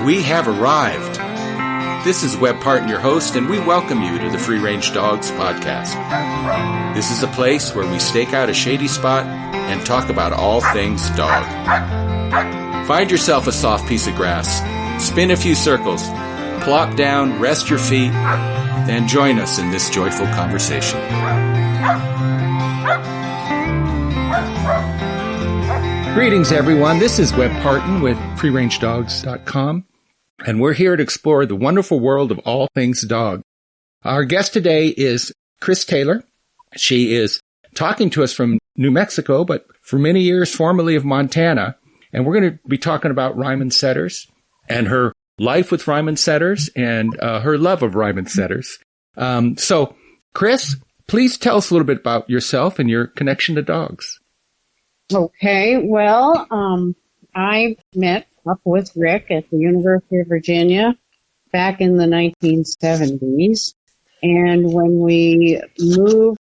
We have arrived. This is Webb Parton, your host, and we welcome you to the Free Range Dogs podcast. This is a place where we stake out a shady spot and talk about all things dog. Find yourself a soft piece of grass, spin a few circles, plop down, rest your feet, and join us in this joyful conversation. Greetings, everyone. This is Webb Parton with freerangedogs.com, and we're here to explore the wonderful world of all things dog. Our guest today is Chris Taylor. She is talking to us from New Mexico, but for many years formerly of Montana. And we're going to be talking about Ryman Setters and her life with Ryman Setters and her love of Ryman Setters. So, Chris, please tell us a little bit about yourself and your connection to dogs. Okay, well, I met up with Rick at the University of Virginia back in the 1970s. And when we moved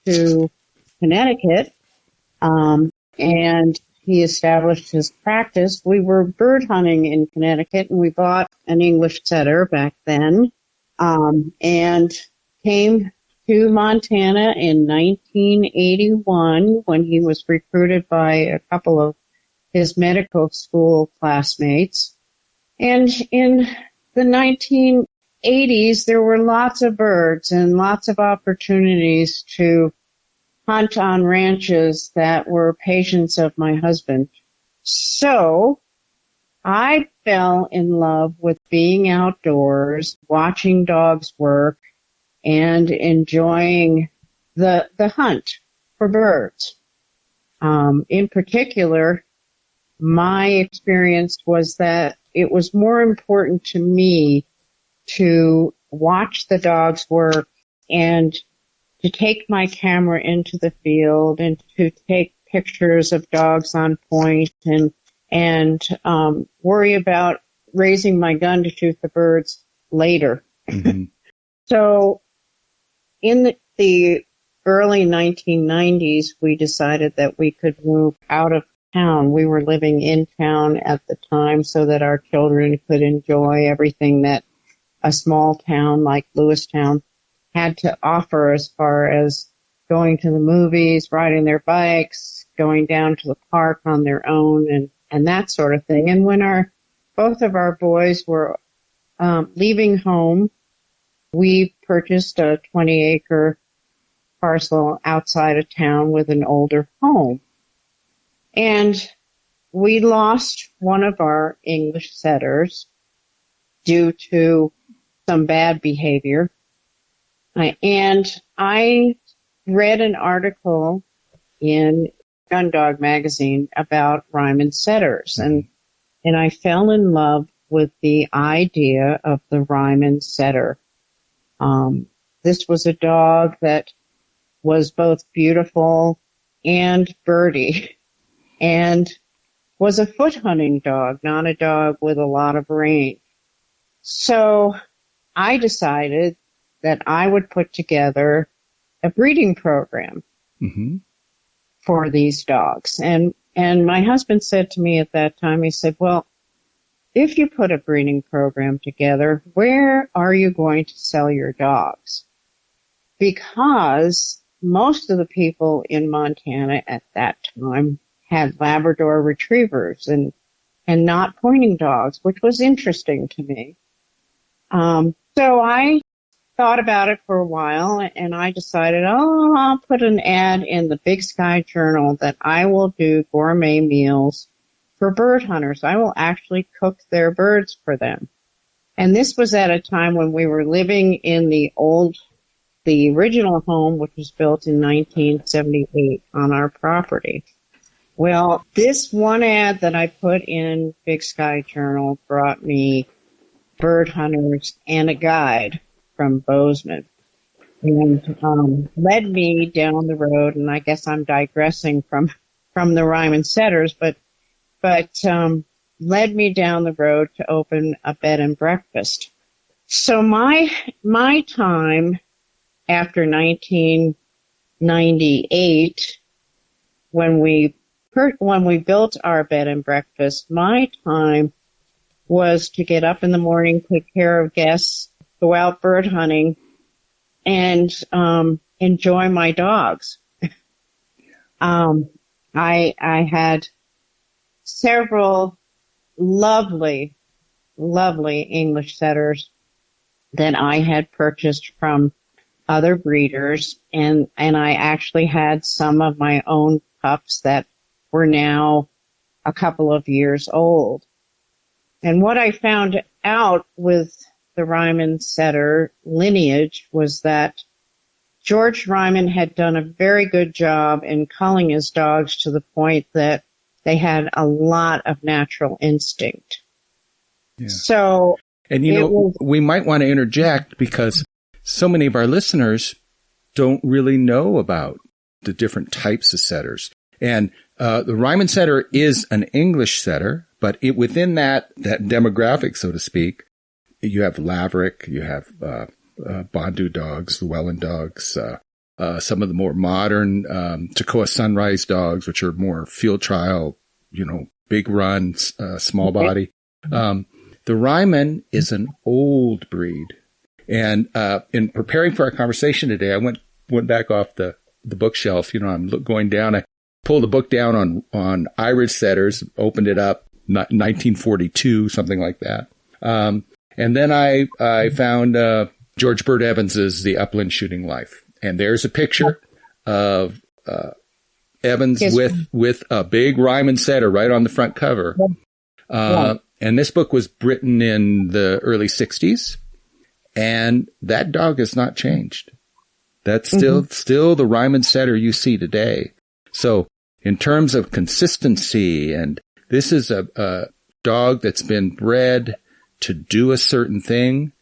to Connecticut, and he established his practice, we were bird hunting in Connecticut, and we bought an English setter back then, and came to Montana in 1981 when he was recruited by a couple of his medical school classmates. And in the 1980s, there were lots of birds and lots of opportunities to hunt on ranches that were patients of my husband. So I fell in love with being outdoors, watching dogs work, and enjoying the hunt for birds. In particular, my experience was that it was more important to me to watch the dogs work and to take my camera into the field and to take pictures of dogs on point and worry about raising my gun to shoot the birds later. Mm-hmm. So in the early 1990s, we decided that we could move out of town. We were living in town at the time so that our children could enjoy everything that a small town like Lewiston had to offer as far as going to the movies, riding their bikes, going down to the park on their own, and that sort of thing. And when both of our boys were leaving home, we purchased a 20-acre parcel outside of town with an older home. And we lost one of our English setters due to some bad behavior. And I read an article in Gun Dog magazine about Ryman setters, and I fell in love with the idea of the Ryman setter. This was a dog that was both beautiful and birdy, and was a foot hunting dog, not a dog with a lot of range. So I decided that I would put together a breeding program for these dogs. And my husband said to me at that time, he said, well, if you put a breeding program together, where are you going to sell your dogs? Because most of the people in Montana at that time had Labrador retrievers and not pointing dogs, which was interesting to me. So I thought about it for a while, and I decided, I'll put an ad in the Big Sky Journal that I will do gourmet meals for bird hunters. I will actually cook their birds for them. And this was at a time when we were living in the original home, which was built in 1978 on our property. Well, this one ad that I put in Big Sky Journal brought me bird hunters and a guide from Bozeman, and led me down the road. And I guess I'm digressing from the Ryman setters, but led me down the road to open a bed and breakfast. So my time after 1998, when we built our bed and breakfast, my time was to get up in the morning, take care of guests, go out bird hunting, and enjoy my dogs. I had several lovely English setters that I had purchased from other breeders, and I actually had some of my own pups that were now a couple of years old. And what I found out with the Ryman setter lineage was that George Ryman had done a very good job in culling his dogs to the point that they had a lot of natural instinct. Yeah. So, and we might want to interject because so many of our listeners don't really know about the different types of setters. And the Ryman setter is an English setter, but within that demographic, so to speak, you have Laverick, you have Bondu dogs, Llewellyn dogs, some of the more modern Toccoa Sunrise dogs, which are more field trial, big runs, small body. The Ryman is an old breed. And in preparing for our conversation today, I went back off the bookshelf. I'm going down. I pulled the book down on Irish setters, opened it up, 1942, something like that. And then I found George Bird Evans's The Upland Shooting Life. And there's a picture of Evans with a big Ryman setter right on the front cover. And this book was written in the early 60s. And that dog has not changed. That's still the Ryman setter you see today. So in terms of consistency, and this is a dog that's been bred to do a certain thing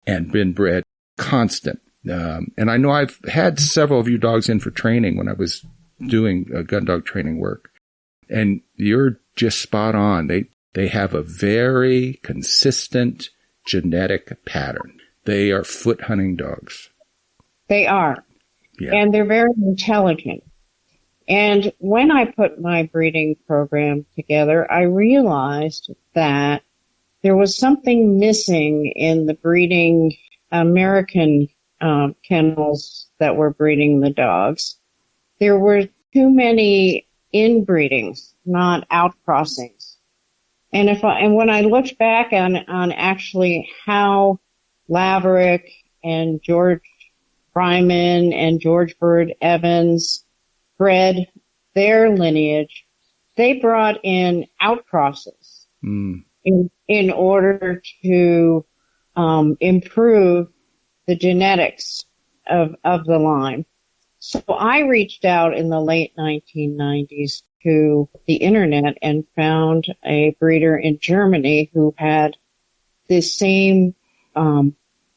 and been bred constant. And I know I've had several of you dogs in for training when I was doing gun dog training work. And you're just spot on. They have a very consistent genetic pattern. They are foot hunting dogs. They are. Yeah. And they're very intelligent. And when I put my breeding program together, I realized that there was something missing in the breeding American kennels that were breeding the dogs. There were too many inbreedings, not outcrossings. And when I looked back on actually how Laverick and George Ryman and George Bird Evans bred their lineage, they brought in outcrosses in order to improve the genetics of the line. So I reached out in the late 1990s to the internet and found a breeder in Germany who had the same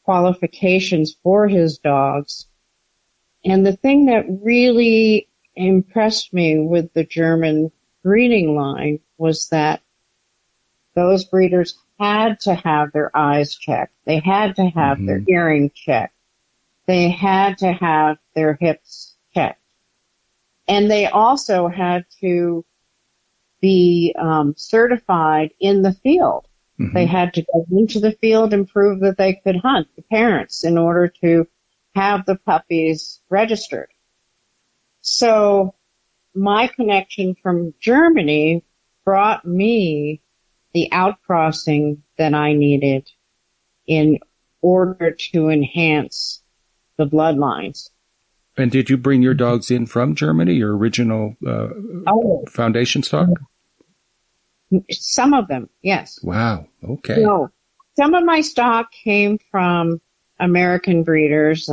qualifications for his dogs. And the thing that really impressed me with the German breeding line was that those breeders had to have their eyes checked. They had to have their hearing checked. They had to have their hips checked. And they also had to be certified in the field. They had to go into the field and prove that they could hunt, the parents, in order to have the puppies registered. So my connection from Germany brought me the outcrossing that I needed in order to enhance the bloodlines. And did you bring your dogs in from Germany, your original foundation stock? Some of them, yes. Wow. Okay. No, some of my stock came from American breeders,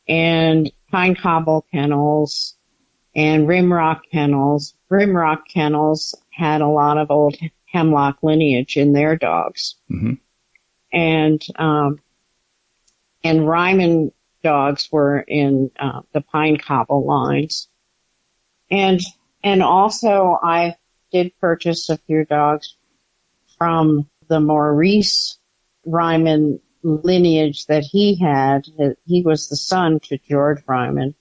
and Pine Cobble Kennels and Rimrock Kennels. Rimrock Kennels had a lot of old Hemlock lineage in their dogs. And Ryman dogs were in the Pine Cobble lines. And also I did purchase a few dogs from the Maurice Ryman lineage that he had. He was the son to George Ryman.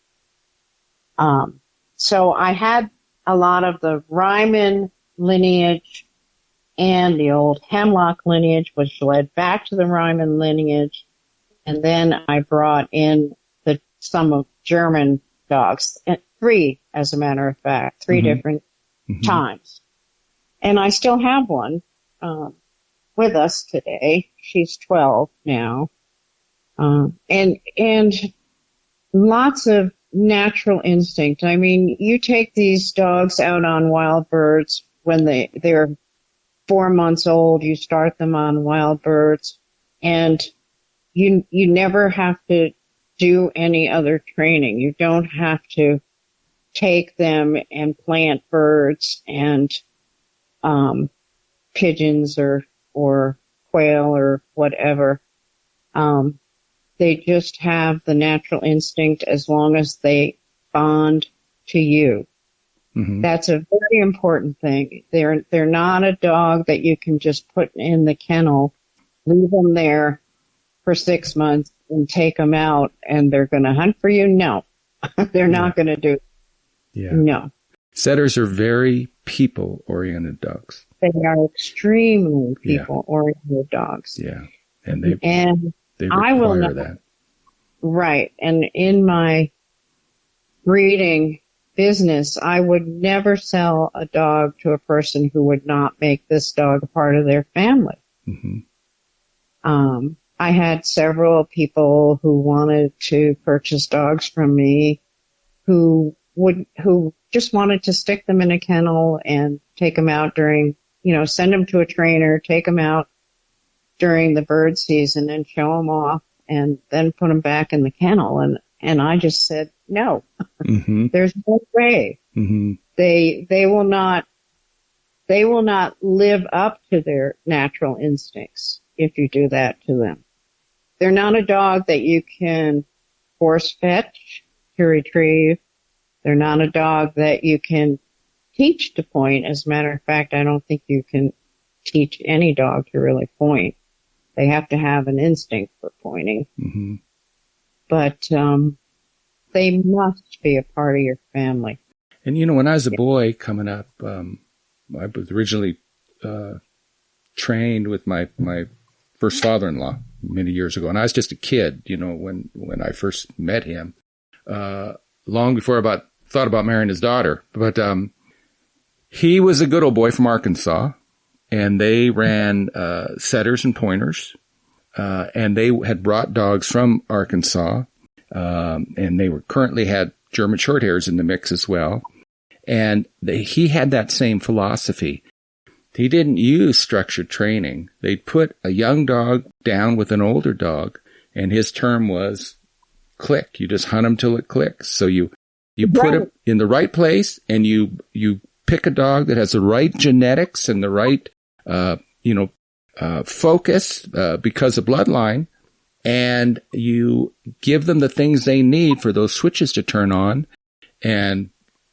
So I had a lot of the Ryman lineage and the old Hemlock lineage, which led back to the Ryman lineage. And then I brought in some of German dogs, 3, as a matter of fact, 3 different times. And I still have one with us today. She's 12 now. And lots of natural instinct. I mean, you take these dogs out on wild birds when they're 4 months old, you start them on wild birds, and you never have to do any other training. You don't have to take them and plant birds and pigeons or quail or whatever. They just have the natural instinct as long as they bond to you. That's a very important thing. They're not a dog that you can just put in the kennel, leave them there for 6 months and take them out and they're going to hunt for you. No, they're not going to do it. Yeah. No. Setters are very people-oriented dogs. They are extremely people-oriented dogs. Yeah. And they I will require not, that. Right. And in my breeding business, I would never sell a dog to a person who would not make this dog a part of their family. I had several people who wanted to purchase dogs from me who just wanted to stick them in a kennel and take them out during, send them to a trainer, take them out during the bird season and show them off and then put them back in the kennel. And I just said, no, there's no way. They will not live up to their natural instincts if you do that to them. They're not a dog that you can force fetch to retrieve. They're not a dog that you can teach to point. As a matter of fact, I don't think you can teach any dog to really point. They have to have an instinct for pointing. But they must be a part of your family. And, when I was a boy coming up, I was originally trained with my first father-in-law many years ago. And I was just a kid, when I first met him, long before I thought about marrying his daughter. But he was a good old boy from Arkansas, and they ran setters and pointers. And they had brought dogs from Arkansas, and they currently had German Shorthairs in the mix as well. And he had that same philosophy. He didn't use structured training. They'd put a young dog down with an older dog, and his term was click. You just hunt him till it clicks. So you put him in the right place, and you pick a dog that has the right genetics and the right, focus, because of bloodline, and you give them the things they need for those switches to turn on. And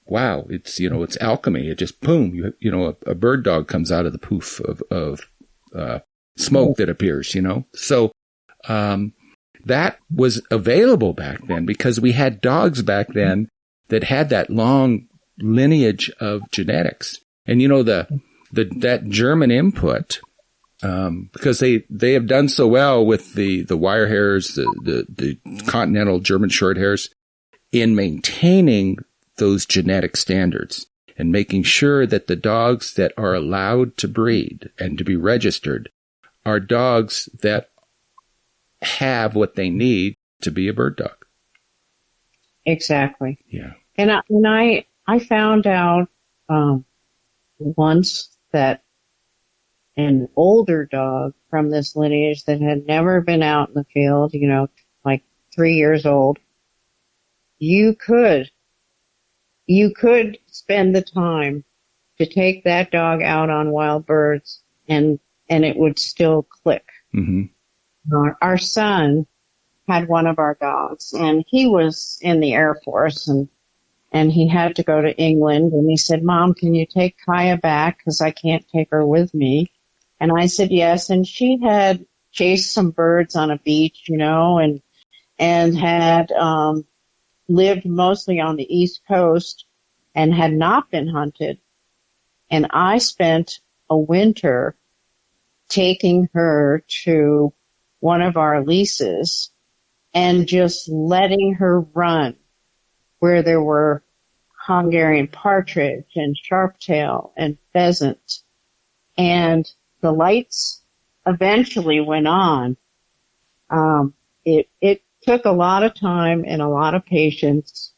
wow, it's alchemy. It just boom, a bird dog comes out of the poof of smoke that appears, So, that was available back then because we had dogs back then that had that long lineage of genetics. And that German input, because they have done so well with the wire hairs, the continental German short hairs, in maintaining those genetic standards and making sure that the dogs that are allowed to breed and to be registered are dogs that have what they need to be a bird dog. Exactly. Yeah. And I found out once that an older dog from this lineage that had never been out in the field, like 3 years old, you could spend the time to take that dog out on wild birds and it would still click. Our son had one of our dogs, and he was in the Air Force, and he had to go to England, and he said, "Mom, can you take Kaya back? Because I can't take her with me." And I said, yes. And she had chased some birds on a beach, and had lived mostly on the East Coast and had not been hunted. And I spent a winter taking her to one of our leases and just letting her run where there were Hungarian partridge and sharptail and pheasant. And the lights eventually went on. It took a lot of time and a lot of patience,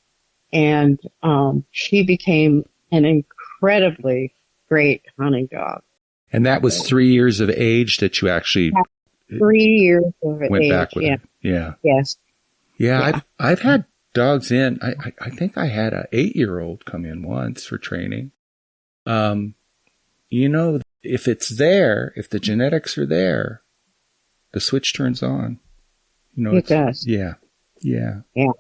and she became an incredibly great hunting dog. And that was 3 years of age that you actually 3 years of went age. back with Yeah. her. Yeah. Yes. Yeah. I've had dogs in. I think I had an 8-year-old come in once for training. If it's there, if the genetics are there, the switch turns on. It does. Yeah. Yeah. Yeah.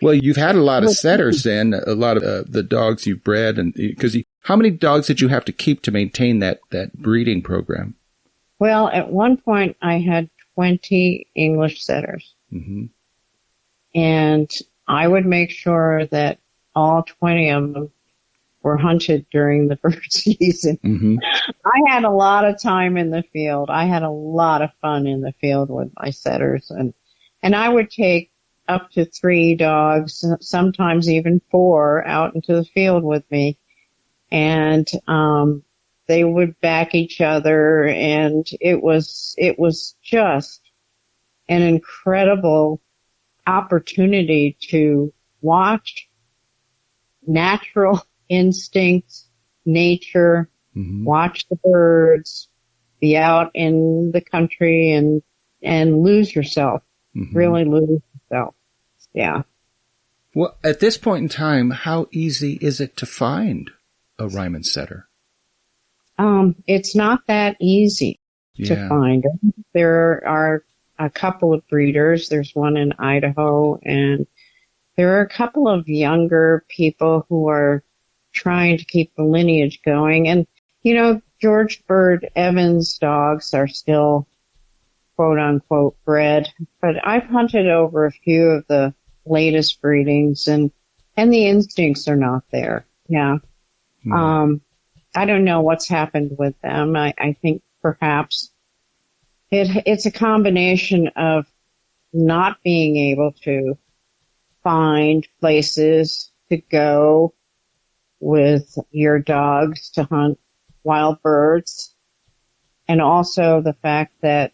Well, you've had a lot of setters then, a lot of the dogs you've bred, and because how many dogs did you have to keep to maintain that breeding program? Well, at one point I had 20 English setters. Mm-hmm. And I would make sure that all 20 of them were hunted during the bird season. Mm-hmm. I had a lot of time in the field. I had a lot of fun in the field with my setters, and I would take up to 3 dogs, sometimes even 4, out into the field with me. And they would back each other, and it was just an incredible opportunity to watch natural instincts, nature, Mm-hmm. watch the birds, be out in the country and lose yourself, Mm-hmm. really lose yourself. Yeah. Well, at this point in time, how easy is it to find a Ryman setter? It's not that easy to find. There are a couple of breeders. There's one in Idaho, and there are a couple of younger people who are trying to keep the lineage going. And, George Bird Evans dogs are still quote unquote bred, but I've hunted over a few of the latest breedings, and the instincts are not there. Yeah. Mm-hmm. I don't know what's happened with them. I think perhaps it's a combination of not being able to find places to go with your dogs to hunt wild birds, and also the fact that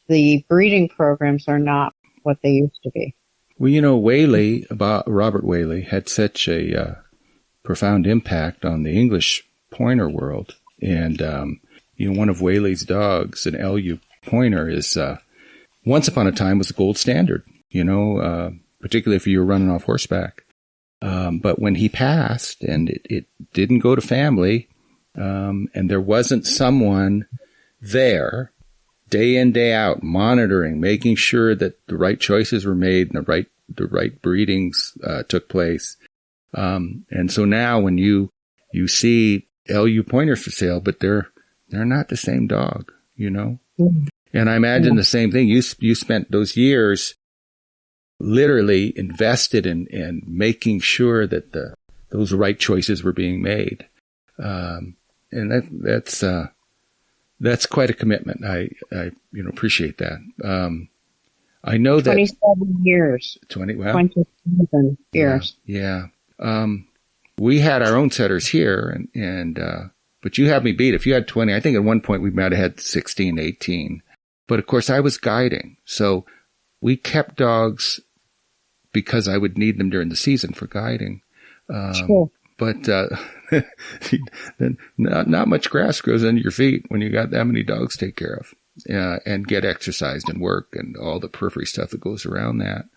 the breeding programs are not what they used to be. Well, Robert Whaley had such a profound impact on the English pointer world. And, one of Whaley's dogs, an LU pointer, is once upon a time was the gold standard, particularly if you were running off horseback. But when he passed and it didn't go to family, and there wasn't someone there day in, day out, monitoring, making sure that the right choices were made and the right breedings took place. And so now when you see LU pointers for sale, but they're not the same dog, Mm-hmm. And I imagine the same thing. You spent those years literally invested in making sure that those right choices were being made. And that's quite a commitment. I appreciate that. I know that 27 years. 27 years. Yeah. We had our own setters here and but you had me beat. If you had 20, I think at one point we might have had 16, 18. But of course I was guiding. So we kept dogs because I would need them during the season for guiding. Sure. But not much grass grows under your feet when you got that many dogs to take care of and get exercised and work and all the periphery stuff that goes around that.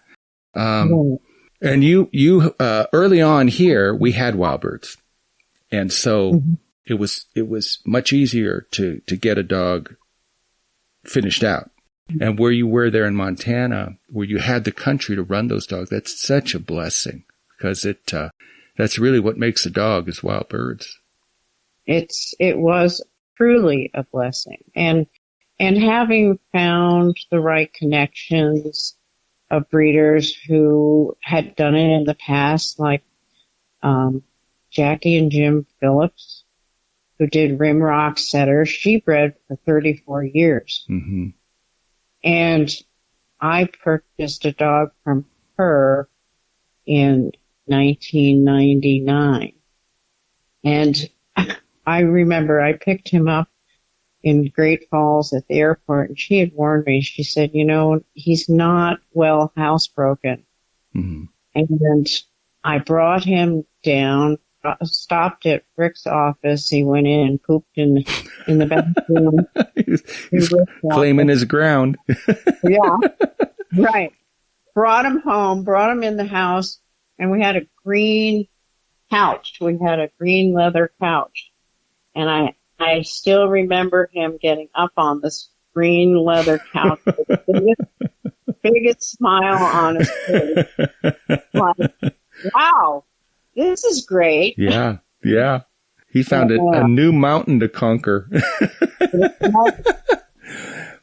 And you early on here, we had wild birds. And so mm-hmm. it was much easier to get a dog finished out. And where you were there in Montana, where you had the country to run those dogs, that's such a blessing because that's really what makes a dog is wild birds. It was truly a blessing. And having found the right connections of breeders who had done it in the past, like Jackie and Jim Phillips, who did Rimrock setters. She bred for 34 years. Mm-hmm. And I purchased a dog from her in 1999. And I remember I picked him up in Great Falls at the airport, and she had warned me. She said, he's not well housebroken. Mm-hmm. And I brought him down, stopped at Rick's office. He went in and pooped in the bathroom. He's claiming his ground. Yeah, right. Brought him home, brought him in the house, and we had a green couch. We had a green leather couch. And I still remember him getting up on this green leather couch with the biggest smile on his face. Like, wow, this is great. Yeah, yeah. He found a new mountain to conquer.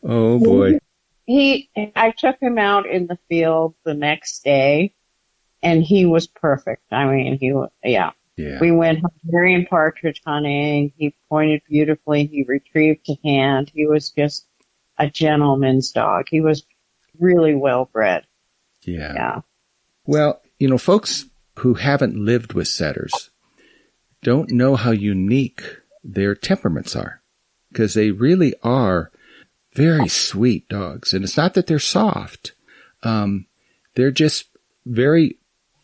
Oh, boy. I took him out in the field the next day, and he was perfect. I mean, yeah. We went Hungarian partridge hunting. He pointed beautifully. He retrieved to hand. He was just a gentleman's dog. He was really well bred. Yeah. Well, folks who haven't lived with setters don't know how unique their temperaments are, because they really are very sweet dogs. And it's not that they're soft. They're just very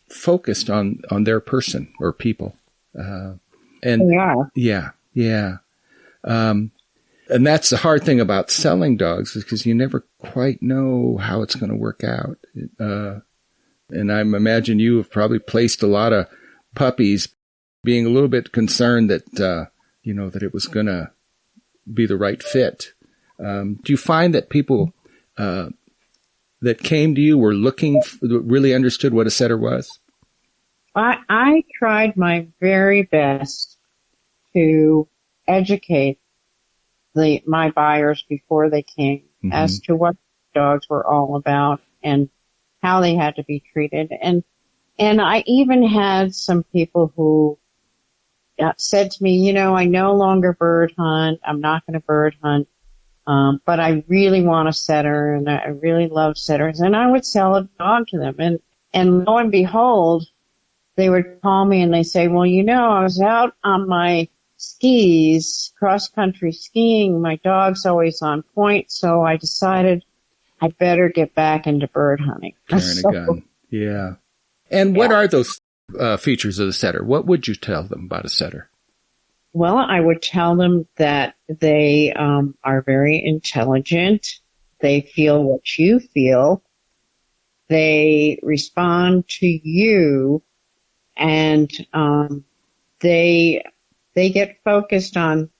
focused on their person or people. And they are. Yeah. And that's the hard thing about selling dogs, is because you never quite know how it's going to work out. And I imagine you have probably placed a lot of puppies being a little bit concerned that, that it was going to be the right fit. Do you find that people, that came to you were really understood what a setter was? I tried my very best to educate my buyers before they came as to what dogs were all about and how they had to be treated. And I even had some people who said to me, I no longer bird hunt. I'm not going to bird hunt. But I really want a setter, and I really love setters, and I would sell a dog to them. And lo and behold, they would call me and they say, well, I was out on my skis, cross-country skiing. My dog's always on point, so I decided I better get back into bird hunting. Carrying a gun. Yeah. And what are those features of the setter? What would you tell them about a setter? Well, I would tell them that they are very intelligent. They feel what you feel. They respond to you, and they get focused on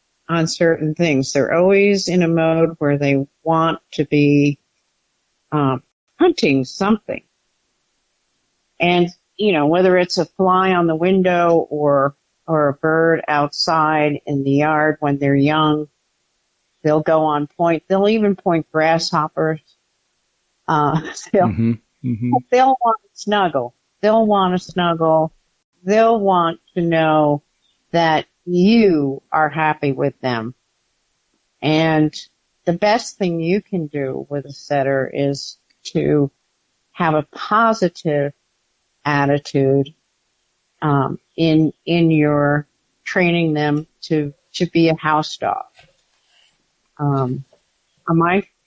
certain things. They're always in a mode where they want to be hunting something. And, whether it's a fly on the window or a bird outside in the yard when they're young, they'll go on point. They'll even point grasshoppers. They'll want to snuggle. They'll want to snuggle. They'll want to know that you are happy with them. And the best thing you can do with a setter is to have a positive attitude in your training them to be a house dog.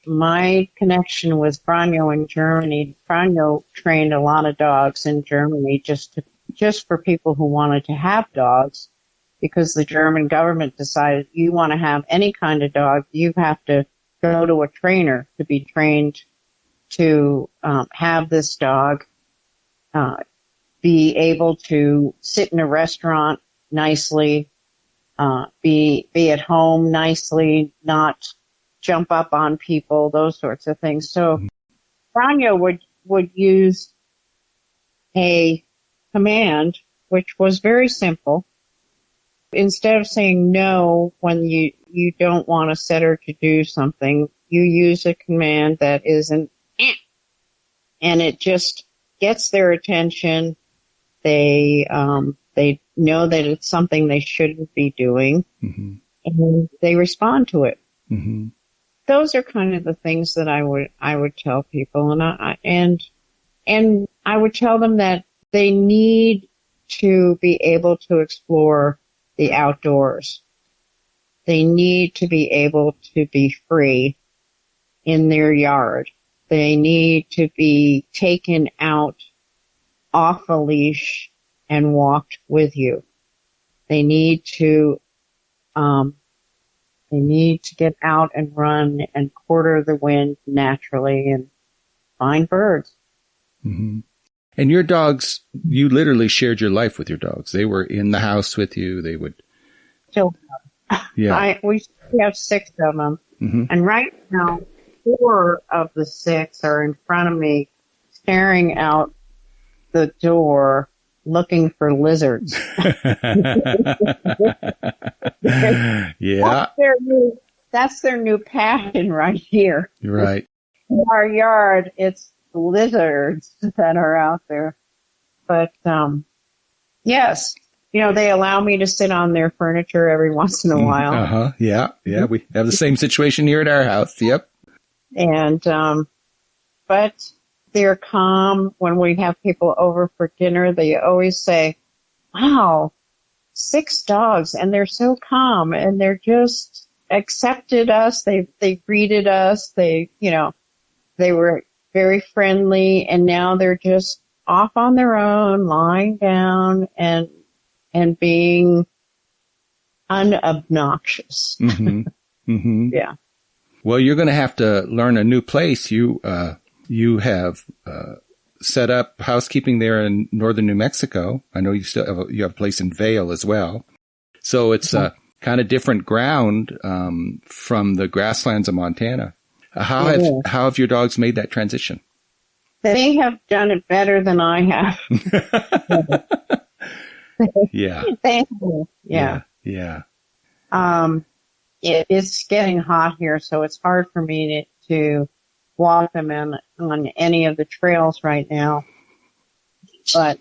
My connection with Franjo in Germany, Franjo trained a lot of dogs in Germany just for people who wanted to have dogs, because the German government decided you want to have any kind of dog, you have to go to a trainer to be trained to have this dog, be able to sit in a restaurant nicely, be at home nicely, not jump up on people, those sorts of things. So Franjo would use a command which was very simple. Instead of saying no when you don't want a setter to do something, you use a command that is an eh, and it just gets their attention. They They know that it's something they shouldn't be doing, Mm-hmm. and they respond to it. Mm-hmm. Those are kind of the things that I would tell people, and I would tell them that they need to be able to explore the outdoors. They need to be able to be free in their yard. They need to be taken out off a leash and walked with you. They need to get out and run and quarter the wind naturally and find birds. Mm-hmm. And your dogs, you literally shared your life with your dogs. They were in the house with you. They would. So, Yeah. We have 6 of them. Mm-hmm. And right now, 4 of the 6 are in front of me, staring out the door, looking for lizards. Yeah. That's their new passion right here. Right. In our yard, it's lizards that are out there. But, yes, they allow me to sit on their furniture every once in a while. Uh-huh. Yeah. Yeah. We have the same situation here at our house. Yep. And, but they're calm. When we have people over for dinner, they always say, wow, 6 dogs, and they're so calm, and they're just accepted us. They greeted us. They were very friendly, and now they're just off on their own, lying down and being unobnoxious. Mm-hmm. Mm-hmm. Yeah. Well, you're going to have to learn a new place. You have set up housekeeping there in northern New Mexico. I know you have a place in Vail as well. So it's kind of different ground from the grasslands of Montana. How have your dogs made that transition? They have done it better than I have. Yeah. Yeah. Yeah. It's getting hot here, so it's hard for me to walk them on any of the trails right now. But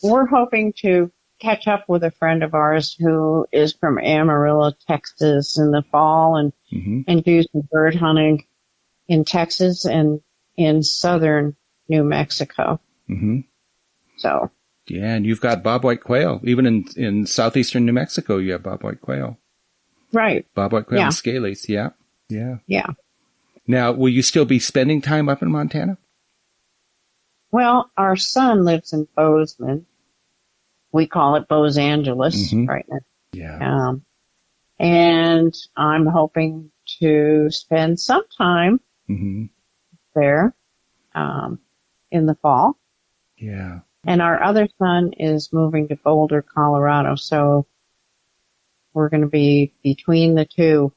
we're hoping to catch up with a friend of ours who is from Amarillo, Texas in the fall and do some bird hunting in Texas and in southern New Mexico. Mm-hmm. So. Yeah, and you've got bobwhite quail. Even in southeastern New Mexico, you have bobwhite quail. Right. Bobwhite quail and scalies. Yeah. Yeah. Yeah. Now, will you still be spending time up in Montana? Well, our son lives in Bozeman. We call it Bose Angeles right now. Yeah. And I'm hoping to spend some time there in the fall. Yeah. And our other son is moving to Boulder, Colorado, so we're going to be between the two,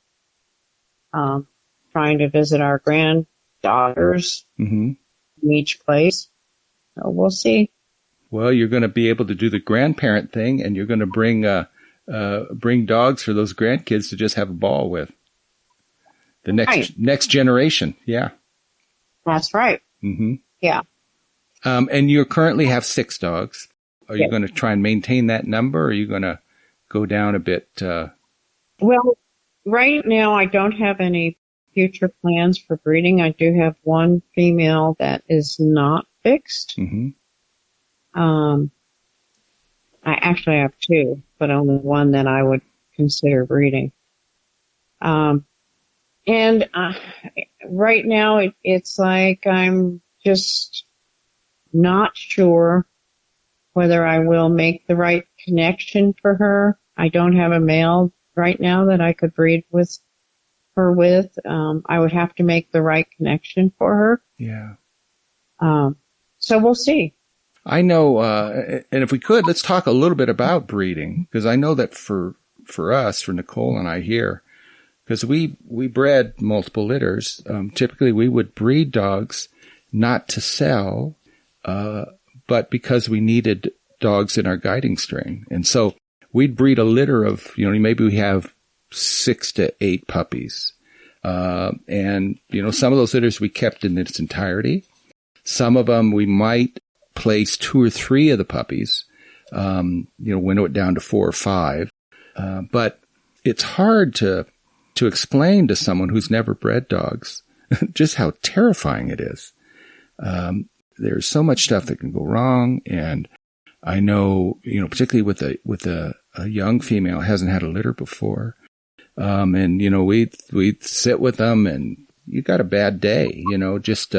trying to visit our granddaughters in each place. So we'll see. Well, you're going to be able to do the grandparent thing, and you're going to bring dogs for those grandkids to just have a ball with. The next generation. Yeah. That's right. Mm-hmm. Yeah. And you currently have 6 dogs. Are you going to try and maintain that number, or are you going to go down a bit? Well, right now I don't have any future plans for breeding. I do have one female that is not fixed. I actually have 2, but only one that I would consider breeding. And right now it's like I'm just not sure whether I will make the right connection for her. I don't have a male right now that I could breed with her with. I would have to make the right connection for her. Yeah. So we'll see. I know, and if we could, let's talk a little bit about breeding, because I know that for us, for Nicole and I here, because we bred multiple litters. Typically we would breed dogs not to sell, but because we needed dogs in our guiding string. And so we'd breed a litter of, maybe we have 6 to 8 puppies. And some of those litters we kept in its entirety. Some of them we might place 2 or 3 of the puppies, winnow it down to 4 or 5. But it's hard to explain to someone who's never bred dogs just how terrifying it is. There's so much stuff that can go wrong. And I know, particularly with a young female who hasn't had a litter before. We'd sit with them and you got a bad day, just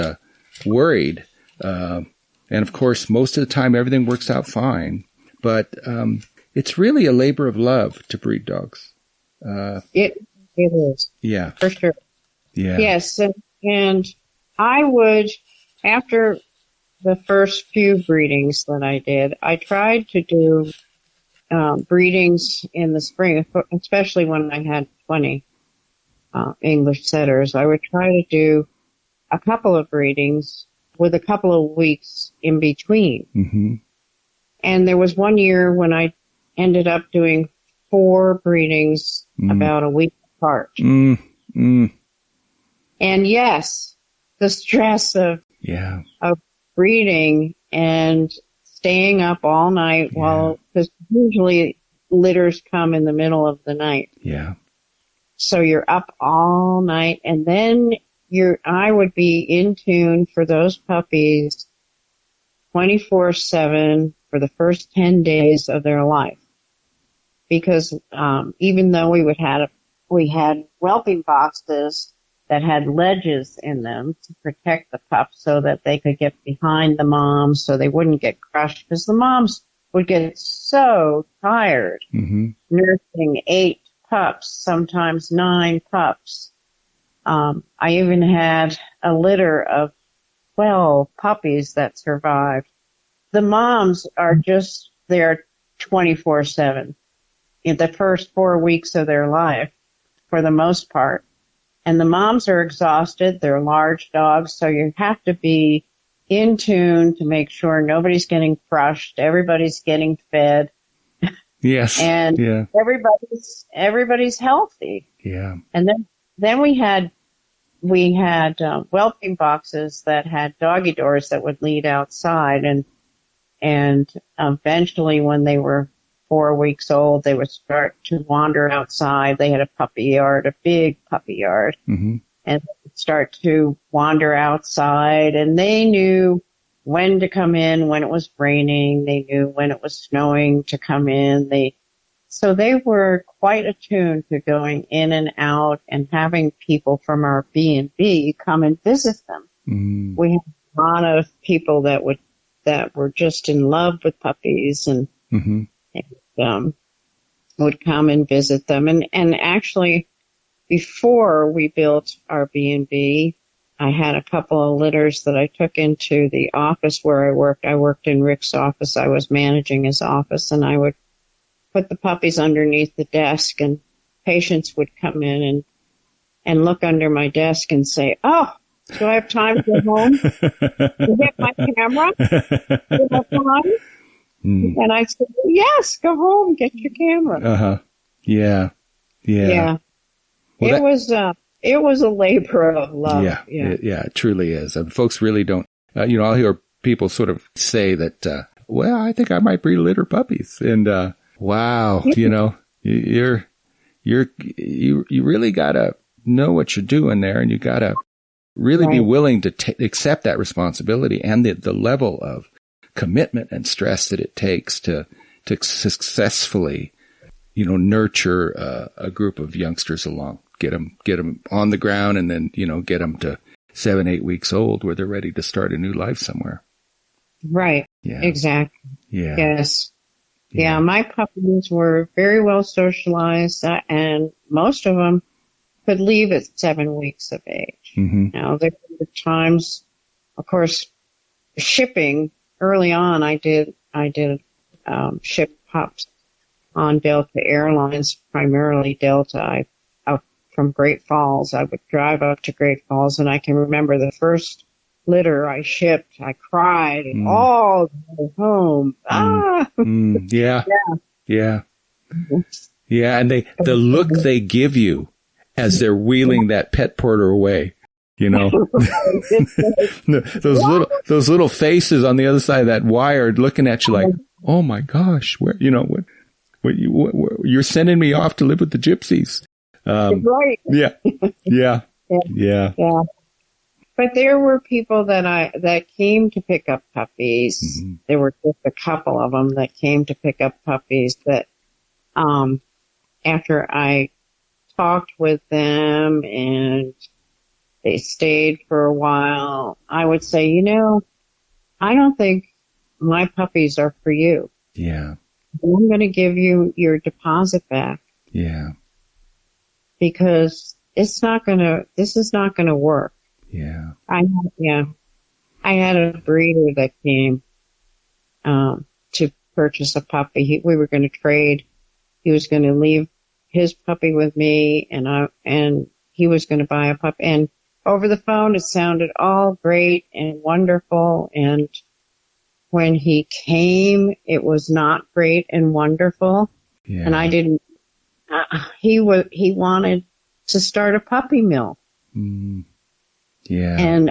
worried. And of course, most of the time everything works out fine, but it's really a labor of love to breed dogs. It is. Yeah. For sure. Yeah. Yes. And I would, after the first few breedings that I did, I tried to do breedings in the spring, especially when I had 20 English setters. I would try to do a couple of breedings with a couple of weeks in between. Mm-hmm. And there was one year when I ended up doing 4 breedings about a week apart. And yes, the stress of breeding and staying up all night because usually litters come in the middle of the night. Yeah. So you're up all night, and then I would be in tune for those puppies 24/7 for the first 10 days of their life. Because even though we had whelping boxes that had ledges in them to protect the pups so that they could get behind the moms so they wouldn't get crushed, because the moms would get so tired nursing 8 pups, sometimes 9 pups. I even had a litter of 12 puppies that survived. The moms are just there 24/7 in the first 4 weeks of their life for the most part. And the moms are exhausted. They're large dogs, so you have to be in tune to make sure nobody's getting crushed, everybody's getting fed. Yes. And everybody's healthy. Yeah. And then we had whelping boxes that had doggy doors that would lead outside, and eventually when they were 4 weeks old, they would start to wander outside. They had a puppy yard, a big puppy yard, and they would start to wander outside, and they knew when to come in, when it was raining. They knew when it was snowing to come in. So they were quite attuned to going in and out and having people from our B&B come and visit them. We had a lot of people that were just in love with puppies and would come and visit them. And actually, before we built our B&B, I had a couple of litters that I took into the office where I worked. I worked in Rick's office. I was managing his office, and I would put the puppies underneath the desk, and patients would come in and look under my desk and say, "Oh, do I have time to go home? To get my camera? Do I have time?" And I said, "Yes, go home, get your camera." Yeah. Well, it was a labor of love. Yeah, it truly is. Folks really don't, I'll hear people sort of say that, well, I think I might breed litter puppies. And, wow, you really gotta know what you're doing there, and you gotta really be willing to accept that responsibility and the level of commitment and stress that it takes to successfully, nurture a group of youngsters along. Get them on the ground, and then, get them to 7-8 weeks old where they're ready to start a new life somewhere. Right. Yeah. Exactly. Yeah. Yes. Yeah. My puppies were very well socialized, and most of them could leave at 7 weeks of age. Now, there were times, of course, shipping early on. I did ship pups on Delta Airlines, primarily Delta. From Great Falls. I would drive up to Great Falls, and I can remember the first litter I shipped. I cried all the way home. Yeah. And the look they give you as they're wheeling that pet porter away, those little faces on the other side of that wire looking at you like, oh my gosh, where, you're sending me off to live with the gypsies. Right. Yeah. Yeah. Yeah. But there were people that came to pick up puppies. Mm-hmm. There were just a couple of them that came to pick up puppies that, after I talked with them and they stayed for a while, I would say, I don't think my puppies are for you. Yeah. I'm going to give you your deposit back. Yeah. Because this is not going to work. Yeah. I had a breeder that came, to purchase a puppy. We were going to trade. He was going to leave his puppy with me and he was going to buy a puppy. And over the phone, it sounded all great and wonderful. And when he came, it was not great and wonderful. Yeah. And I didn't, he wanted to start a puppy mill. Mm. Yeah.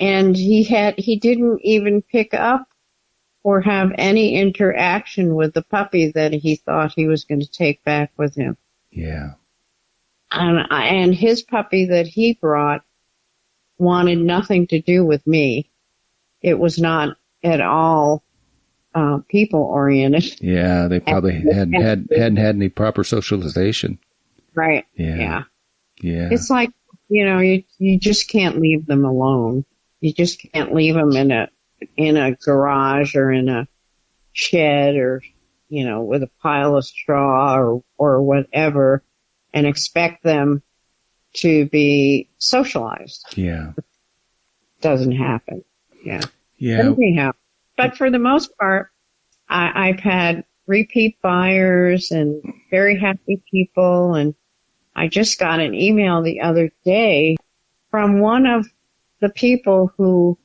And he didn't even pick up or have any interaction with the puppy that he thought he was going to take back with him. Yeah. And his puppy that he brought wanted nothing to do with me. It was not at all people oriented. Yeah, they probably hadn't had any proper socialization. Right. Yeah. Yeah. It's like, you just can't leave them alone. You just can't leave them in a garage or in a shed or, with a pile of straw or whatever and expect them to be socialized. Yeah. It doesn't happen. Yeah. Yeah. Anyhow, but for the most part, I've had repeat buyers and very happy people. And I just got an email the other day from one of the people who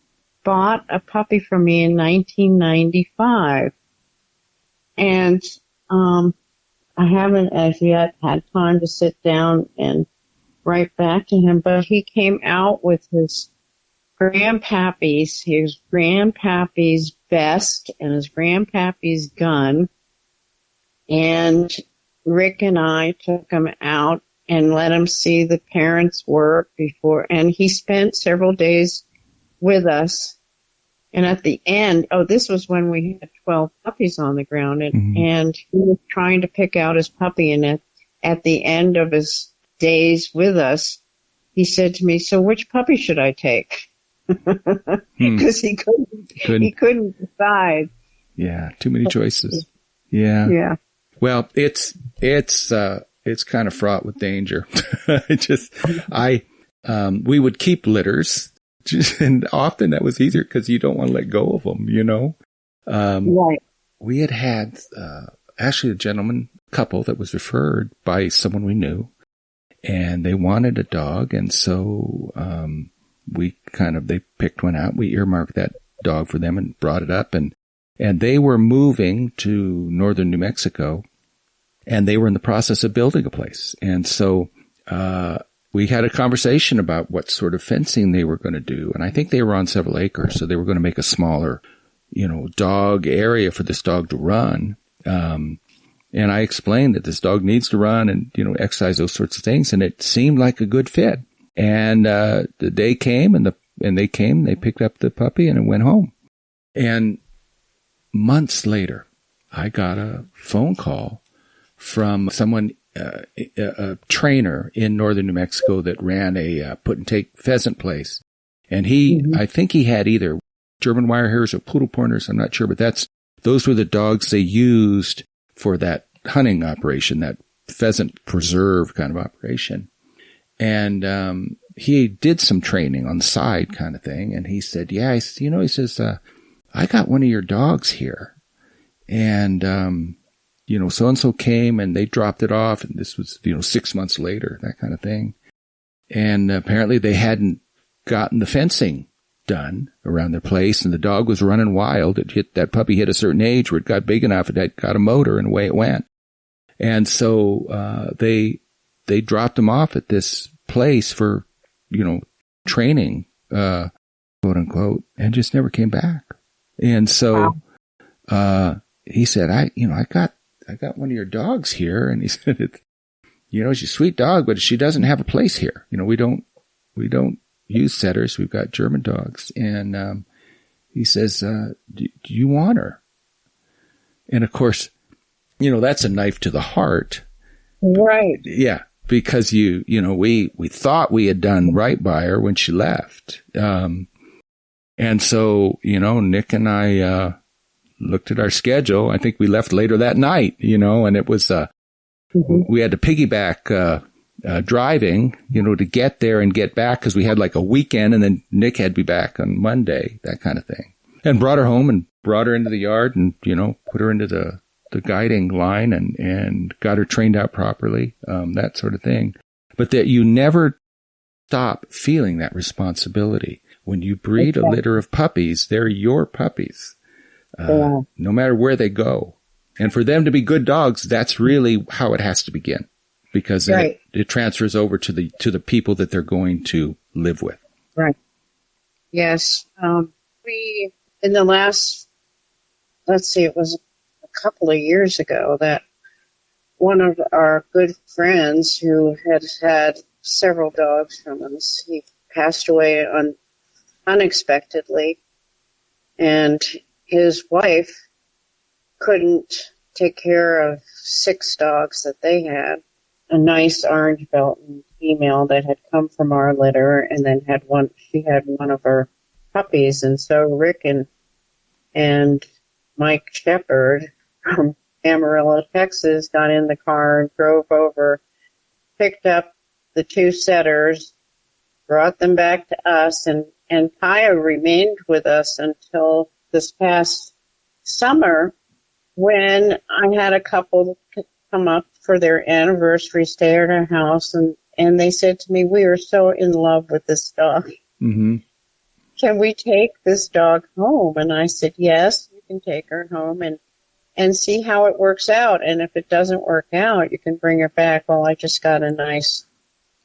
bought a puppy from me in 1995. And, I haven't as yet had time to sit down and write back to him, but he came out with his grandpappy's vest and his grandpappy's gun. And Rick and I took him out and let him see the parents' work before, and he spent several days with us. And at the end, this was when we had 12 puppies on the ground, and he was trying to pick out his puppy, and at the end of his days with us, he said to me, "So which puppy should I take?" Because he couldn't decide. Yeah, too many choices. Yeah. Yeah. Well, it's kind of fraught with danger. We would keep litters. And often that was easier because you don't want to let go of them, Right. We had actually a couple that was referred by someone we knew, and they wanted a dog. And so, they picked one out. We earmarked that dog for them and brought it up, and they were moving to northern New Mexico, and they were in the process of building a place. And so, we had a conversation about what sort of fencing they were going to do. And I think they were on several acres. So they were going to make a smaller, dog area for this dog to run. And I explained that this dog needs to run and, exercise, those sorts of things. And it seemed like a good fit. And, the day came and they picked up the puppy and it went home. And months later, I got a phone call from someone, a trainer in northern New Mexico that ran a put and take pheasant place. And I think he had either German wire hairs or poodle pointers. I'm not sure, but those were the dogs they used for that hunting operation, that pheasant preserve kind of operation. And, he did some training on the side kind of thing. And he said, yeah, he says, I got one of your dogs here. And, so-and-so came and they dropped it off, and this was, 6 months later, that kind of thing. And apparently they hadn't gotten the fencing done around their place, and the dog was running wild. That puppy hit a certain age where it got big enough, it had got a motor, and away it went. And so, they dropped him off at this place for, training, quote unquote, and just never came back. And so, he said, I got one of your dogs here. And he said, she's a sweet dog, but she doesn't have a place here. We don't use setters. We've got German dogs. And, he says, do you want her? And of course, that's a knife to the heart. Right. Yeah. Because we thought we had done right by her when she left. And so, Nick and I, looked at our schedule. I think we left later that night, and it was, we had to piggyback, driving, to get there and get back because we had like a weekend and then Nick had to be back on Monday, that kind of thing. And brought her home and brought her into the yard and, put her into the guiding line and got her trained out properly, that sort of thing. But that you never stop feeling that responsibility. When you breed a litter of puppies, they're your puppies, no matter where they go. And for them to be good dogs, that's really how it has to begin, because it transfers over to the people that they're going to live with. Right. Yes. We, in the last, it was a couple of years ago that one of our good friends who had several dogs from us, he passed away unexpectedly, and his wife couldn't take care of 6 dogs that they had. A nice orange Belton female that had come from our litter, and then she had one of her puppies. And so Rick and Mike Shepard from Amarillo, Texas, got in the car and drove over, picked up the 2 setters, brought them back to us, and Kaya remained with us until this past summer when I had a couple come up for their anniversary, stay at our house, and they said to me, we are so in love with this dog. Mm-hmm. Can we take this dog home? And I said, yes, you can take her home and see how it works out. And if it doesn't work out, you can bring her back. Well, I just got a nice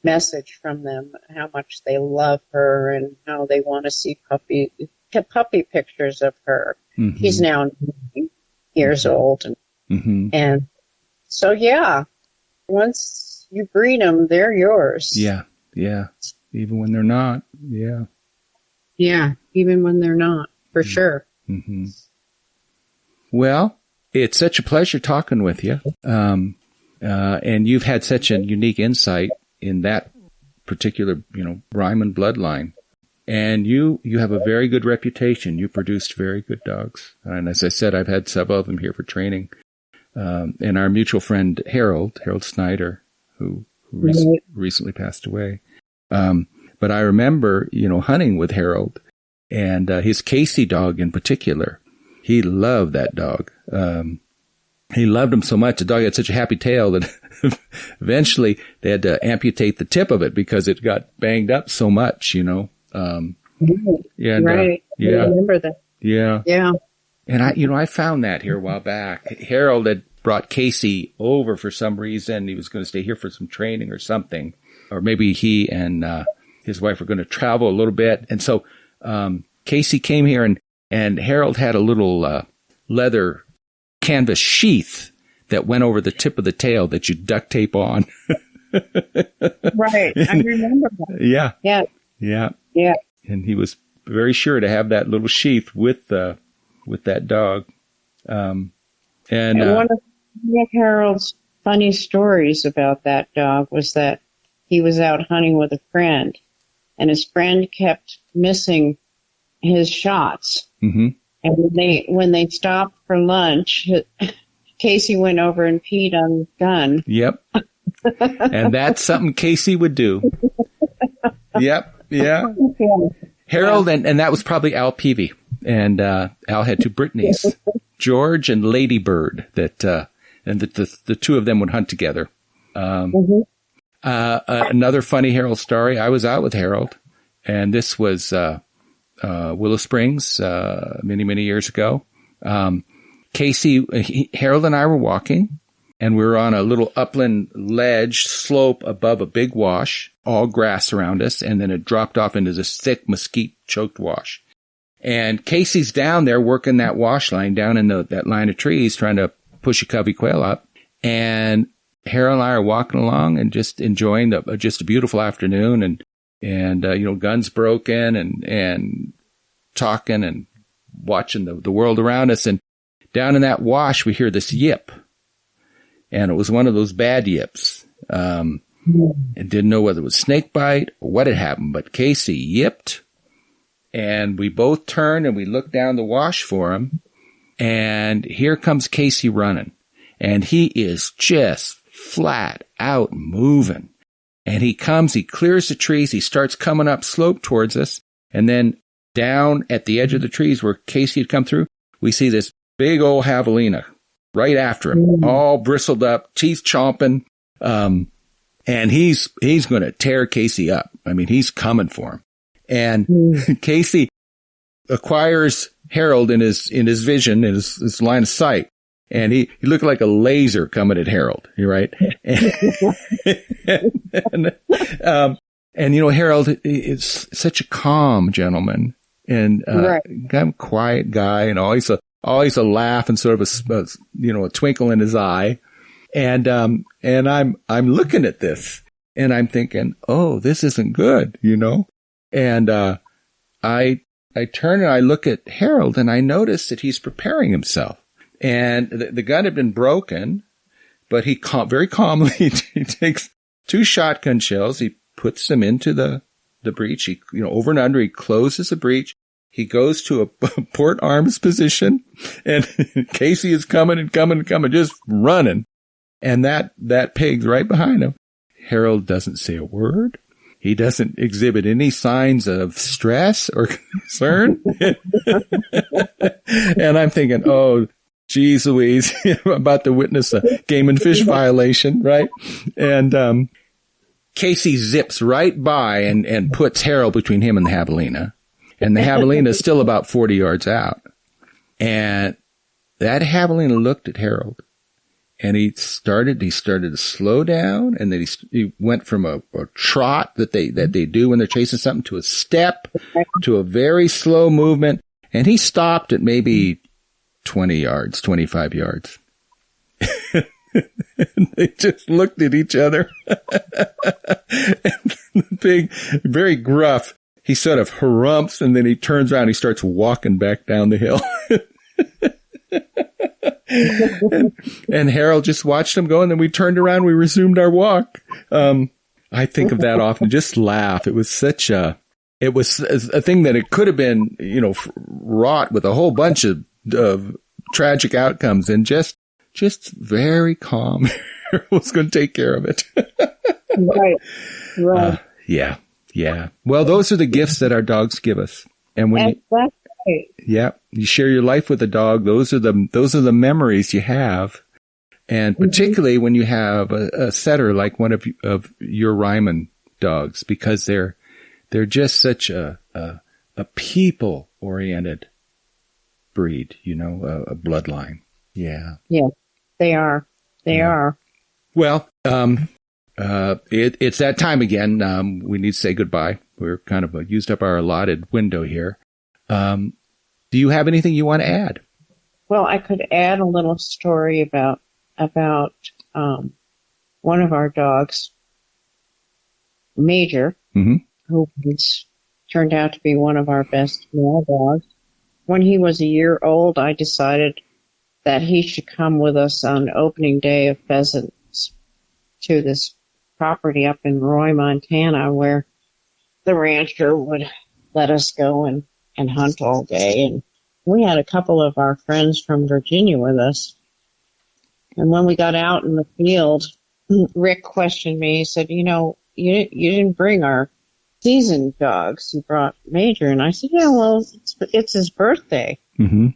message from them, how much they love her and how they want to see puppy pictures of her. Mm-hmm. He's now 9 years old. And so, yeah, once you breed them, they're yours. Yeah. Yeah. Even when they're not. Yeah. Yeah. Even when they're not, for sure. Mm-hmm. Well, it's such a pleasure talking with you. And you've had such a unique insight in that particular, Ryman bloodline. And you have a very good reputation. You produced very good dogs. And as I said, I've had several of them here for training. And our mutual friend, Harold Snyder, who recently passed away. But I remember, hunting with Harold and his Casey dog in particular. He loved that dog. He loved him so much. The dog had such a happy tail that eventually they had to amputate the tip of it because it got banged up so much, Yeah. Right. I remember that. Yeah. Yeah. And I found that here a while back. Harold had brought Casey over for some reason. He was going to stay here for some training or something. Or maybe he and his wife were going to travel a little bit. And so Casey came here and Harold had a little leather canvas sheath that went over the tip of the tail that you duct tape on. Right. I remember that. Yeah. Yeah. Yeah. Yeah. And he was very sure to have that little sheath with that dog. And one of Harold's funny stories about that dog was that he was out hunting with a friend, and his friend kept missing his shots. Mm-hmm. And when they stopped for lunch, Casey went over and peed on his gun. Yep. And that's something Casey would do. Yep. Yeah. Harold, and that was probably Al Peavy. And Al had 2 Brittany's, George and Lady Bird, and the 2 of them would hunt together. Another funny Harold story. I was out with Harold, and this was Willow Springs many, many years ago. Harold and I were walking, and we were on a little upland ledge slope above a big wash, all grass around us, and then it dropped off into this thick mesquite-choked wash. And Casey's down there working that wash line down in that line of trees, trying to push a covey quail up. And Harold and I are walking along and just enjoying just a beautiful afternoon, and guns broken and talking and watching the world around us. And down in that wash, we hear this yip, and it was one of those bad yips. And didn't know whether it was snake bite or what had happened, but Casey yipped. And we both turned and we looked down the wash for him. And here comes Casey running. And he is just flat out moving. And he clears the trees. He starts coming up slope towards us. And then down at the edge of the trees where Casey had come through, we see this big old javelina right after him, all bristled up, teeth chomping. And he's going to tear Casey up. I mean, he's coming for him. And Casey acquires Harold in his vision, in his line of sight. And he looked like a laser coming at Harold. You're right. And Harold is such a calm gentleman and, right. kind of quiet guy, and always a laugh and sort of a twinkle in his eye. And I'm looking at this and I'm thinking, oh, this isn't good, And, I turn and I look at Harold and I notice that he's preparing himself, and the gun had been broken, but he very calmly, he takes 2 shotgun shells. He puts them into the breech. He, over and under, he closes the breech. He goes to a port arms position, and Casey is coming, just running. And that pig's right behind him. Harold doesn't say a word. He doesn't exhibit any signs of stress or concern. And I'm thinking, oh, geez Louise, I'm about to witness a game and fish violation, right? And Casey zips right by and puts Harold between him and the javelina. And the javelina is still about 40 yards out. And that javelina looked at Harold. And he started to slow down, and then he went from a trot that they do when they're chasing something to a step to a very slow movement. And he stopped at maybe 20 yards, 25 yards. And they just looked at each other. And the pig, very gruff, he sort of harumphs, and then he turns around, he starts walking back down the hill. And Harold just watched him go, and then we turned around, we resumed our walk. I think of that often, just laugh. It was it was a thing that it could have been, wrought with a whole bunch of tragic outcomes, and just very calm. Harold was going to take care of it. Right. Yeah. Well, those are the gifts that our dogs give us. And when you share your life with a dog, those are the memories you have. And particularly when you have a setter like one of your Ryman dogs, because they're just such a people oriented breed, a bloodline. Yeah. Yeah, they are. They are. Well, it's that time again. We need to say goodbye. We're kind of used up our allotted window here. Do you have anything you want to add? Well, I could add a little story about one of our dogs, Major, who turned out to be one of our best male dogs. When he was a year old, I decided that he should come with us on opening day of pheasants to this property up in Roy, Montana, where the rancher would let us go and hunt all day. And we had a couple of our friends from Virginia with us. And when we got out in the field, Rick questioned me. He said, you didn't bring our seasoned dogs. You brought Major. And I said, yeah, well, it's his birthday. Mm-hmm.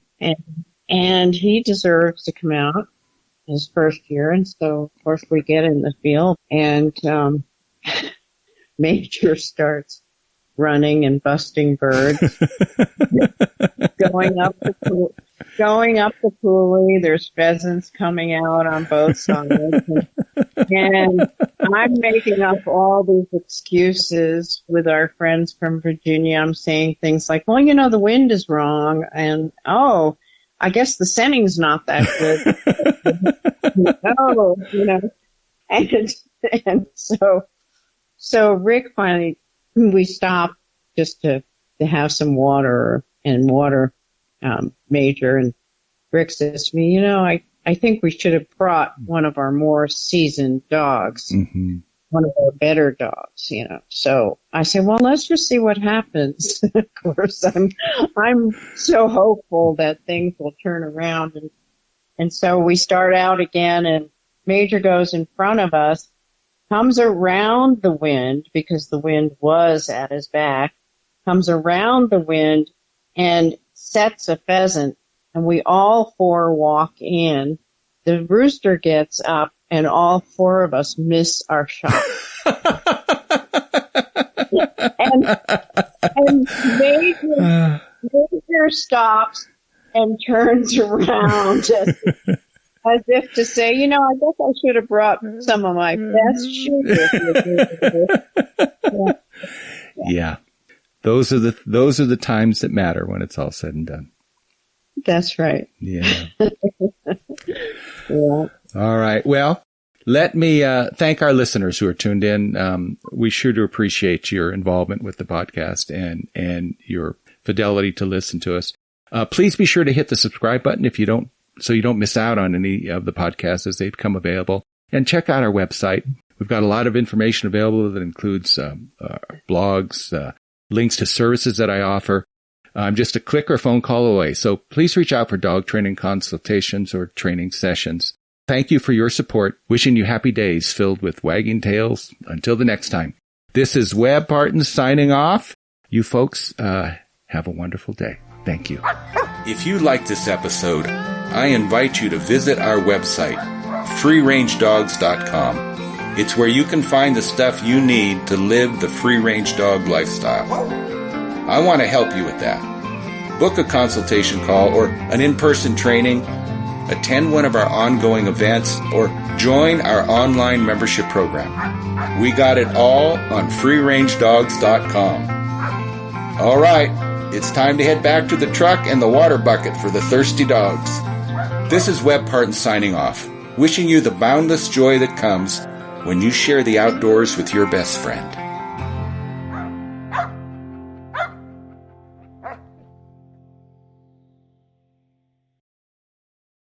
And he deserves to come out his first year. And so, of course, we get in the field, and Major starts running and busting birds, going up going up the coulee. There's pheasants coming out on both sides. And I'm making up all these excuses with our friends from Virginia. I'm saying things like, well, the wind is wrong. And, I guess the senning's not that good. And so Rick finally, we stopped just to have some water Major, and Rick says to me, I think we should have brought one of our more seasoned dogs, one of our better dogs, So I said, well, let's just see what happens. Of course, I'm so hopeful that things will turn around. And so we start out again, and Major goes in front of us, comes around the wind because the wind was at his back, comes around the wind and sets a pheasant, and we all four walk in. The rooster gets up, and all four of us miss our shot. and Major stops and turns around as if to say, I guess I should have brought some of my best shoes with me. Yeah. Those are the times that matter when it's all said and done. That's right. Yeah. Yeah. All right. Well, let me thank our listeners who are tuned in. We sure do appreciate your involvement with the podcast and your fidelity to listen to us. Please be sure to hit the subscribe button so you don't miss out on any of the podcasts as they become available. And check out our website. We've got a lot of information available that includes blogs, links to services that I offer. I'm just a click or phone call away. So please reach out for dog training consultations or training sessions. Thank you for your support. Wishing you happy days filled with wagging tails. Until the next time. This is Webb Parton signing off. You folks, have a wonderful day. Thank you. If you like this episode, I invite you to visit our website, freerangedogs.com. It's where you can find the stuff you need to live the free-range dog lifestyle. I want to help you with that. Book a consultation call or an in-person training, attend one of our ongoing events, or join our online membership program. We got it all on freerangedogs.com. All right, it's time to head back to the truck and the water bucket for the thirsty dogs. This is Webb Parton signing off, wishing you the boundless joy that comes when you share the outdoors with your best friend.